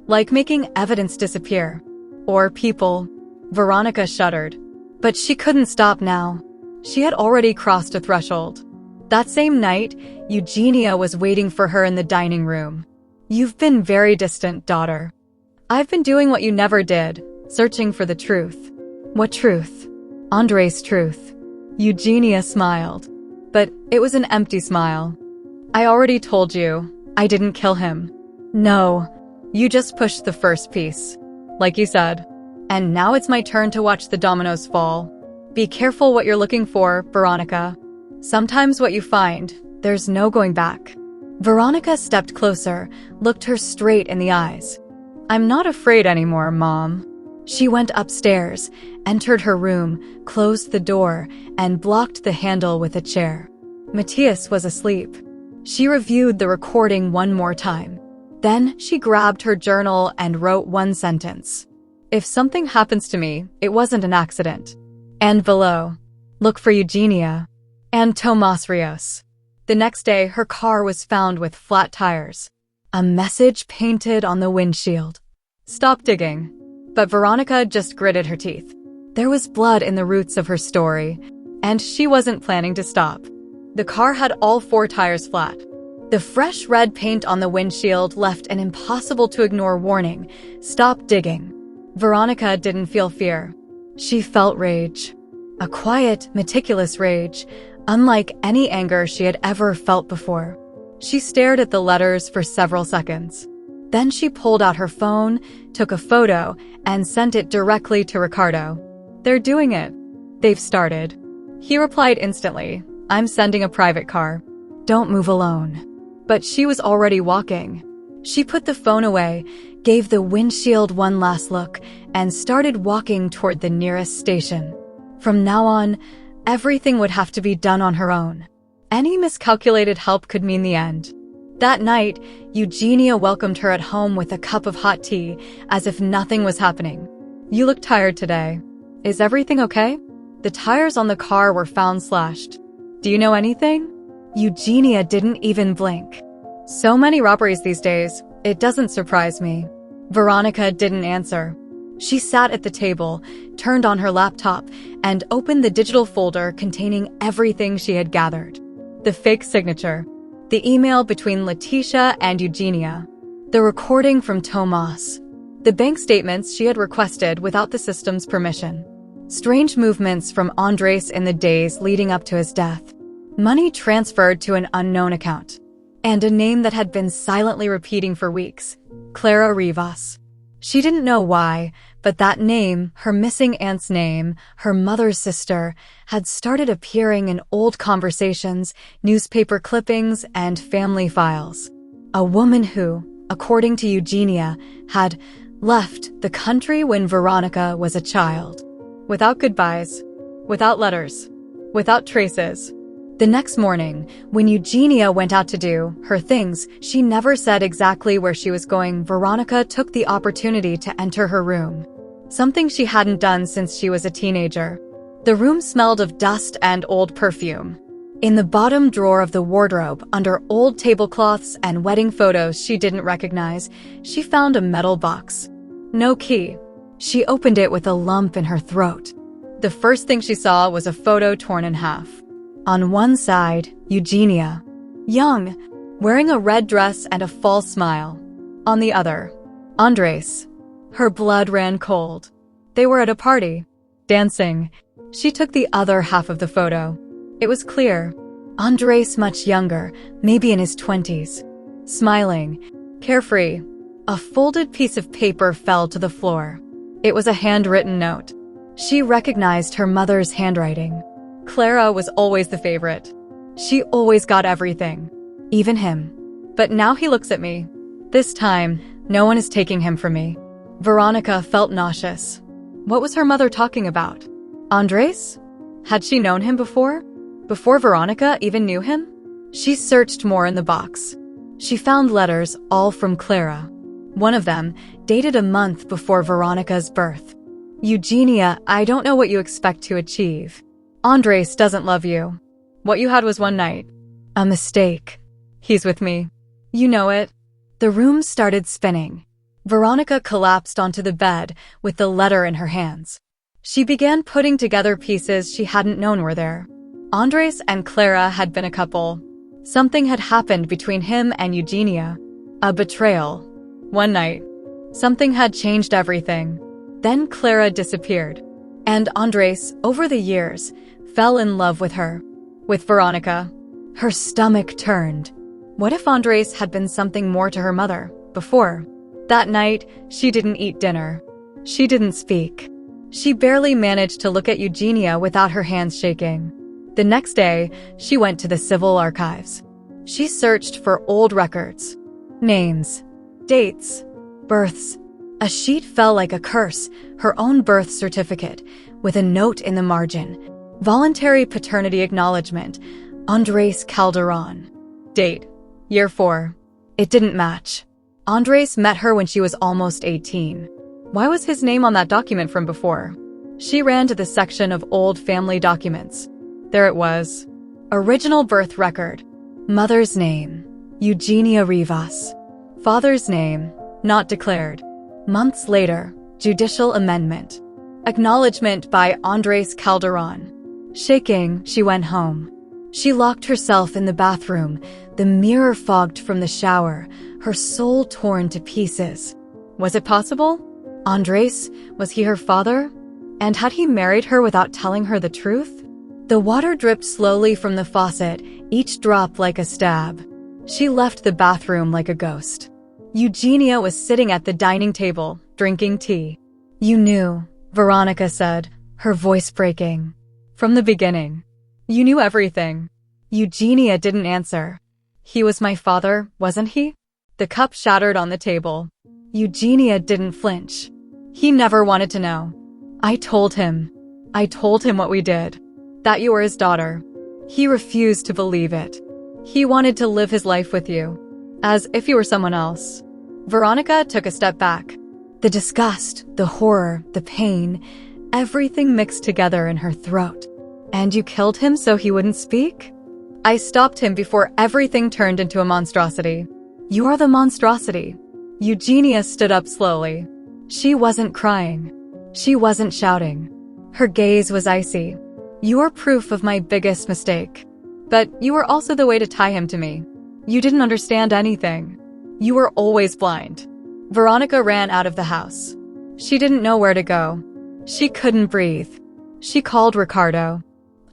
"Like making evidence disappear. Or people." Veronica shuddered. But she couldn't stop now. She had already crossed a threshold. That same night, Eugenia was waiting for her in the dining room. "You've been very distant, daughter. I've been doing what you never did, searching for the truth." "What truth?" "Andre's truth." Eugenia smiled. But it was an empty smile. "I already told you, I didn't kill him." "No, you just pushed the first piece. Like you said. And now it's my turn to watch the dominoes fall. Be careful what you're looking for, Veronica. Sometimes what you find, there's no going back." Veronica stepped closer, looked her straight in the eyes. "I'm not afraid anymore, Mom." She went upstairs, entered her room, closed the door, and blocked the handle with a chair. Matthias was asleep. She reviewed the recording one more time. Then she grabbed her journal and wrote one sentence. "If something happens to me, it wasn't an accident." And below, "Look for Eugenia and Tomas Rios." The next day, her car was found with flat tires. A message painted on the windshield. "Stop digging." But Veronica just gritted her teeth. There was blood in the roots of her story, and she wasn't planning to stop. The car had all 4 tires flat. The fresh red paint on the windshield left an impossible-to-ignore warning: "Stop digging." Veronica didn't feel fear. She felt rage. A quiet, meticulous rage, unlike any anger she had ever felt before. She stared at the letters for several seconds. Then she pulled out her phone, took a photo, and sent it directly to Ricardo. "They're doing it. They've started." He replied instantly, "I'm sending a private car. Don't move alone." But she was already walking. She put the phone away, gave the windshield one last look, and started walking toward the nearest station. From now on, everything would have to be done on her own. Any miscalculated help could mean the end. That night, Eugenia welcomed her at home with a cup of hot tea, as if nothing was happening. "You look tired today. Is everything okay?" The tires on the car were found slashed. "Do you know anything?" Eugenia didn't even blink. "So many robberies these days, it doesn't surprise me." Veronica didn't answer. She sat at the table, turned on her laptop, and opened the digital folder containing everything she had gathered. The fake signature, the email between Letitia and Eugenia, the recording from Tomas, the bank statements she had requested without the system's permission, strange movements from Andres in the days leading up to his death, money transferred to an unknown account, and a name that had been silently repeating for weeks: Clara Rivas. She didn't know why, but that name, her missing aunt's name, her mother's sister, had started appearing in old conversations, newspaper clippings, and family files. A woman who, according to Eugenia, had left the country when Veronica was a child. Without goodbyes, without letters, without traces. The next morning, when Eugenia went out to do her things, she never said exactly where she was going. Veronica took the opportunity to enter her room. Something she hadn't done since she was a teenager. The room smelled of dust and old perfume. In the bottom drawer of the wardrobe, under old tablecloths and wedding photos she didn't recognize, she found a metal box. No key. She opened it with a lump in her throat. The first thing she saw was a photo torn in half. On one side, Eugenia. Young, wearing a red dress and a false smile. On the other, Andres. Her blood ran cold. They were at a party, dancing. She took the other half of the photo. It was clear. Andres much younger, maybe in his 20s. Smiling, carefree. A folded piece of paper fell to the floor. It was a handwritten note. She recognized her mother's handwriting. Clara was always the favorite. She always got everything, even him. But now he looks at me. This time, no one is taking him from me. Veronica felt nauseous. What was her mother talking about? Andres? Had she known him before? Before Veronica even knew him? She searched more in the box. She found letters, all from Clara. One of them, dated a month before Veronica's birth. Eugenia, I don't know what you expect to achieve. Andres doesn't love you. What you had was one night. A mistake. He's with me. You know it. The room started spinning. Veronica collapsed onto the bed with the letter in her hands. She began putting together pieces she hadn't known were there. Andres and Clara had been a couple. Something had happened between him and Eugenia. A betrayal. One night. Something had changed everything. Then Clara disappeared. And Andres, over the years, fell in love with her. With Veronica. Her stomach turned. What if Andres had been something more to her mother, before? That night, she didn't eat dinner. She didn't speak. She barely managed to look at Eugenia without her hands shaking. The next day, she went to the civil archives. She searched for old records. Names. Dates. Births. A sheet fell like a curse, her own birth certificate, with a note in the margin. Voluntary paternity acknowledgement. Andres Calderon. Date. Year 4. It didn't match. Andres met her when she was almost 18. Why was his name on that document from before? She ran to the section of old family documents. There it was. Original birth record. Mother's name. Eugenia Rivas. Father's name. Not declared. Months later, judicial amendment. Acknowledgement by Andres Calderon. Shaking, she went home. She locked herself in the bathroom, the mirror fogged from the shower, her soul torn to pieces. Was it possible? Andres, was he her father? And had he married her without telling her the truth? The water dripped slowly from the faucet, each drop like a stab. She left the bathroom like a ghost. Eugenia was sitting at the dining table, drinking tea. You knew, Veronica said, her voice breaking. From the beginning. You knew everything. Eugenia didn't answer. He was my father, wasn't he? The cup shattered on the table. Eugenia didn't flinch. He never wanted to know. I told him what we did. That you were his daughter. He refused to believe it. He wanted to live his life with you. As if you were someone else. Veronica took a step back. The disgust, the horror, the pain, everything mixed together in her throat. And you killed him so he wouldn't speak? I stopped him before everything turned into a monstrosity. You are the monstrosity. Eugenia stood up slowly. She wasn't crying. She wasn't shouting. Her gaze was icy. You are proof of my biggest mistake. But you were also the way to tie him to me. You didn't understand anything. You were always blind. Veronica ran out of the house. She didn't know where to go. She couldn't breathe. She called Ricardo.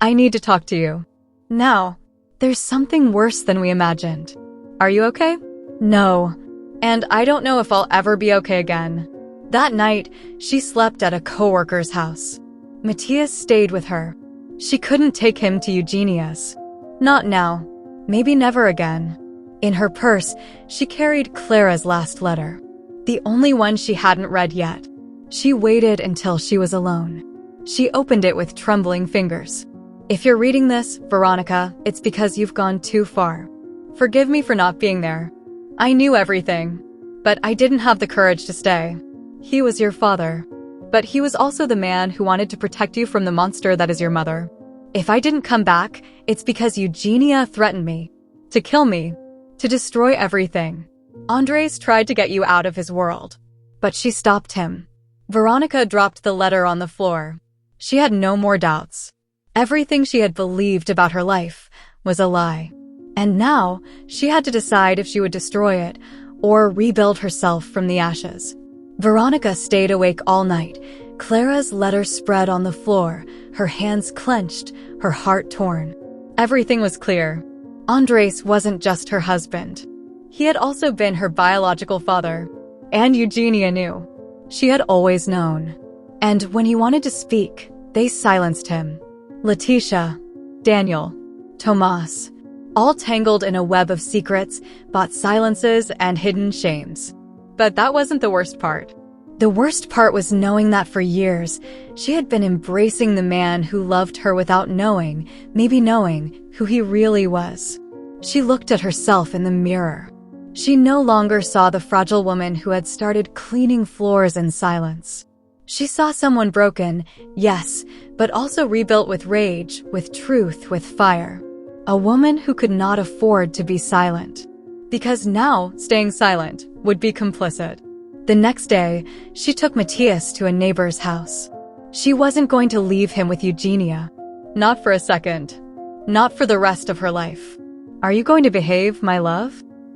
I need to talk to you. Now. There's something worse than we imagined. Are you okay? No. And I don't know if I'll ever be okay again. That night, she slept at a coworker's house. Matthias stayed with her. She couldn't take him to Eugenia's. Not now. Maybe never again. In her purse, she carried Clara's last letter. The only one she hadn't read yet. She waited until she was alone. She opened it with trembling fingers. If you're reading this, Veronica, it's because you've gone too far. Forgive me for not being there. I knew everything. But I didn't have the courage to stay. He was your father. But he was also the man who wanted to protect you from the monster that is your mother. If I didn't come back, it's because Eugenia threatened me. To kill me. To destroy everything. Andres tried to get you out of his world. But she stopped him. Veronica dropped the letter on the floor. She had no more doubts. Everything she had believed about her life was a lie. And now, she had to decide if she would destroy it or rebuild herself from the ashes. Veronica stayed awake all night. Clara's letter spread on the floor, her hands clenched, her heart torn. Everything was clear. Andres wasn't just her husband. He had also been her biological father. And Eugenia knew. She had always known. And when he wanted to speak, they silenced him. Letitia, Daniel, Tomas, all tangled in a web of secrets, bought silences, and hidden shames. But that wasn't the worst part. The worst part was knowing that for years, she had been embracing the man who loved her without knowing, maybe knowing, who he really was. She looked at herself in the mirror. She no longer saw the fragile woman who had started cleaning floors in silence. She saw someone broken, yes, but also rebuilt with rage, with truth, with fire. A woman who could not afford to be silent. Because now, staying silent would be complicit. The next day, she took Matthias to a neighbor's house. She wasn't going to leave him with Eugenia. Not for a second. Not for the rest of her life. "Are you going to behave, my love?"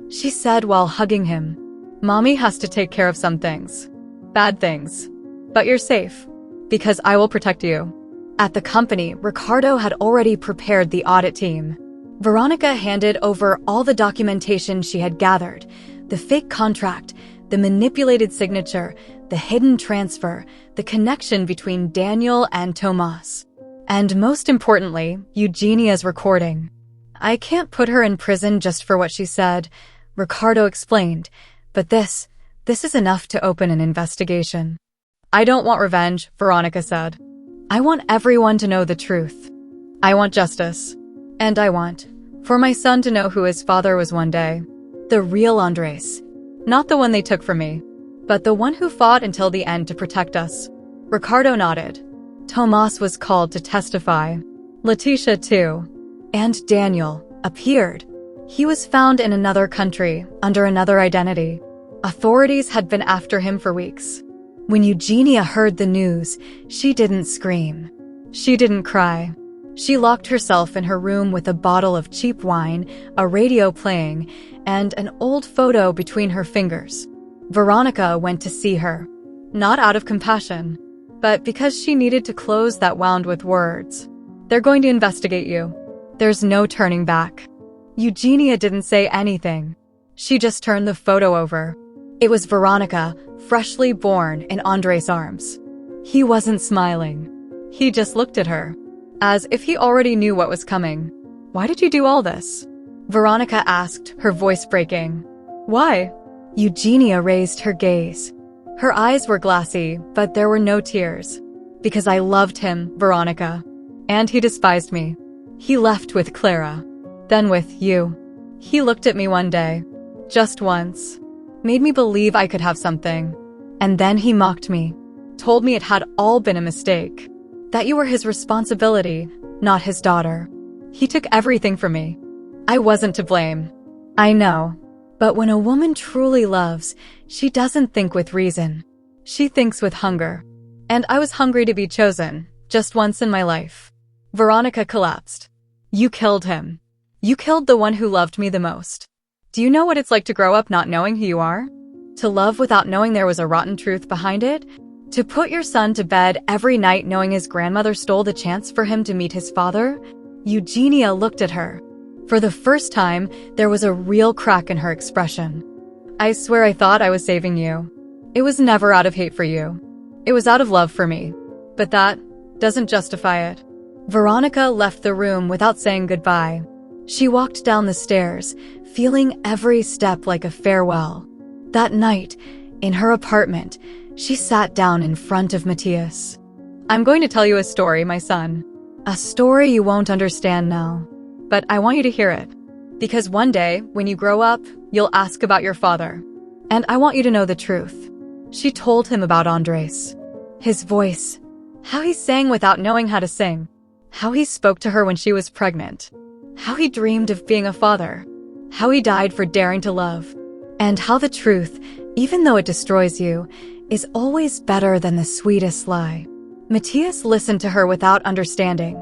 she said while hugging him. "Mommy has to take care of some things. Bad things. But you're safe. Because I will protect you." At the company, Ricardo had already prepared the audit team. Veronica handed over all the documentation she had gathered, the fake contract, the manipulated signature, the hidden transfer, the connection between Daniel and Tomas. And most importantly, Eugenia's recording. "I can't put her in prison just for what she said," Ricardo explained, "but this is enough to open an investigation." "I don't want revenge," Veronica said. "I want everyone to know the truth. I want justice. And I want for my son to know who his father was one day. The real Andres. Not the one they took from me, but the one who fought until the end to protect us." Ricardo nodded. Tomas was called to testify. Letitia too. And Daniel appeared. He was found in another country, under another identity. Authorities had been after him for weeks. When Eugenia heard the news, she didn't scream. She didn't cry. She locked herself in her room with a bottle of cheap wine, a radio playing, and an old photo between her fingers. Veronica went to see her. Not out of compassion, but because she needed to close that wound with words. "They're going to investigate you. There's no turning back." Eugenia didn't say anything. She just turned the photo over. It was Veronica, freshly born in Andres' arms. He wasn't smiling. He just looked at her, as if he already knew what was coming. "Why did you do all this?" Veronica asked, her voice breaking. "Why?" Eugenia raised her gaze. Her eyes were glassy, but there were no tears. "Because I loved him, Veronica. And he despised me. He left with Clara. Then with you. He looked at me one day. Just once. Made me believe I could have something. And then he mocked me. Told me it had all been a mistake. That you were his responsibility, not his daughter. He took everything from me. I wasn't to blame. I know. But when a woman truly loves, she doesn't think with reason. She thinks with hunger. And I was hungry to be chosen, just once in my life." Veronica collapsed. "You killed him. You killed the one who loved me the most. Do you know what it's like to grow up not knowing who you are? To love without knowing there was a rotten truth behind it? To put your son to bed every night knowing his grandmother stole the chance for him to meet his father?" Eugenia looked at her. For the first time, there was a real crack in her expression. "I swear I thought I was saving you. It was never out of hate for you. It was out of love for me. But that doesn't justify it." Veronica left the room without saying goodbye. She walked down the stairs, feeling every step like a farewell. That night, in her apartment, she sat down in front of Matthias. "I'm going to tell you a story, my son. A story you won't understand now. But I want you to hear it. Because one day, when you grow up, you'll ask about your father. And I want you to know the truth." She told him about Andres. His voice. How he sang without knowing how to sing. How he spoke to her when she was pregnant. How he dreamed of being a father. How he died for daring to love. And how the truth, even though it destroys you, is always better than the sweetest lie. Matthias listened to her without understanding.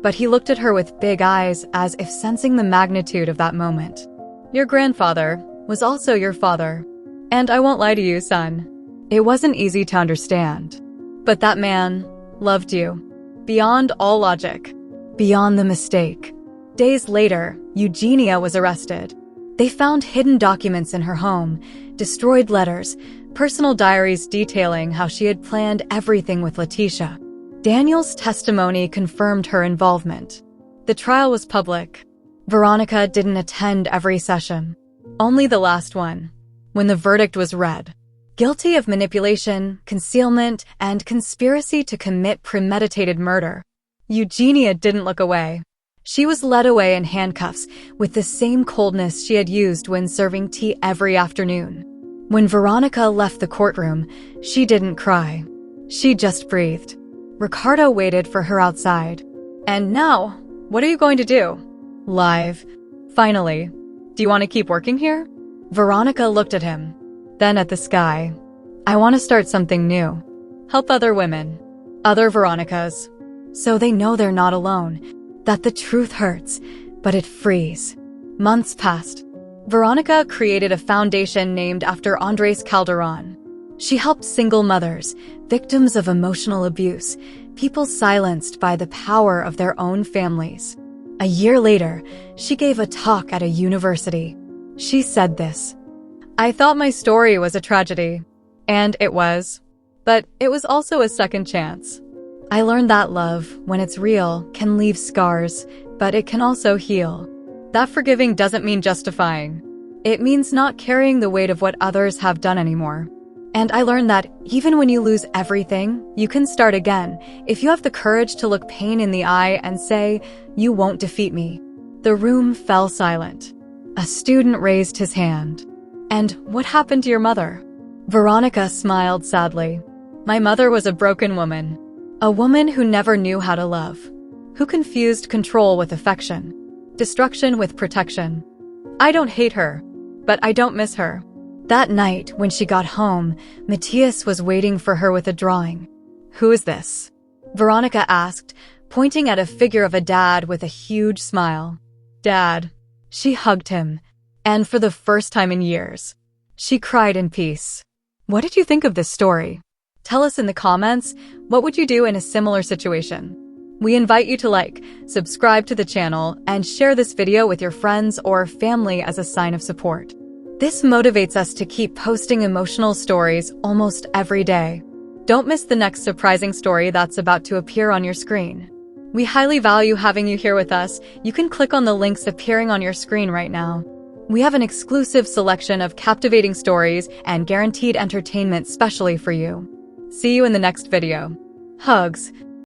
but he looked at her with big eyes as if sensing the magnitude of that moment. Your grandfather was also your father. And I won't lie to you, son. It wasn't easy to understand. But that man loved you. Beyond all logic. Beyond the mistake. Days later, Eugenia was arrested. They found hidden documents in her home, destroyed letters, personal diaries detailing how she had planned everything with Letitia. Daniel's testimony confirmed her involvement. The trial was public. Veronica didn't attend every session. Only the last one, when the verdict was read. Guilty of manipulation, concealment, and conspiracy to commit premeditated murder. Eugenia didn't look away. She was led away in handcuffs with the same coldness she had used when serving tea every afternoon. When Veronica left the courtroom, she didn't cry. She just breathed. Ricardo waited for her outside. And now, what are you going to do? Live. Finally. Do you want to keep working here? Veronica looked at him, then at the sky. I want to start something new. Help other women. Other Veronicas. So they know they're not alone. That the truth hurts, but it frees. Months passed. Veronica created a foundation named after Andres Calderon. She helped single mothers, victims of emotional abuse, people silenced by the power of their own families. A year later, she gave a talk at a university. She said this: I thought my story was a tragedy. And it was. But it was also a second chance. I learned that love, when it's real, can leave scars, but it can also heal. That forgiving doesn't mean justifying. It means not carrying the weight of what others have done anymore. And I learned that even when you lose everything, you can start again if you have the courage to look pain in the eye and say, you won't defeat me. The room fell silent. A student raised his hand. And what happened to your mother? Veronica smiled sadly. My mother was a broken woman. A woman who never knew how to love. Who confused control with affection. Destruction with protection. I don't hate her, but I don't miss her. That night, when she got home, Matthias was waiting for her with a drawing. Who is this? Veronica asked, pointing at a figure of a dad with a huge smile. Dad. She hugged him, and for the first time in years, she cried in peace. What did you think of this story? Tell us in the comments, what would you do in a similar situation? We invite you to like, subscribe to the channel, and share this video with your friends or family as a sign of support. This motivates us to keep posting emotional stories almost every day. Don't miss the next surprising story that's about to appear on your screen. We highly value having you here with us. You can click on the links appearing on your screen right now. We have an exclusive selection of captivating stories and guaranteed entertainment specially for you. See you in the next video. Hugs.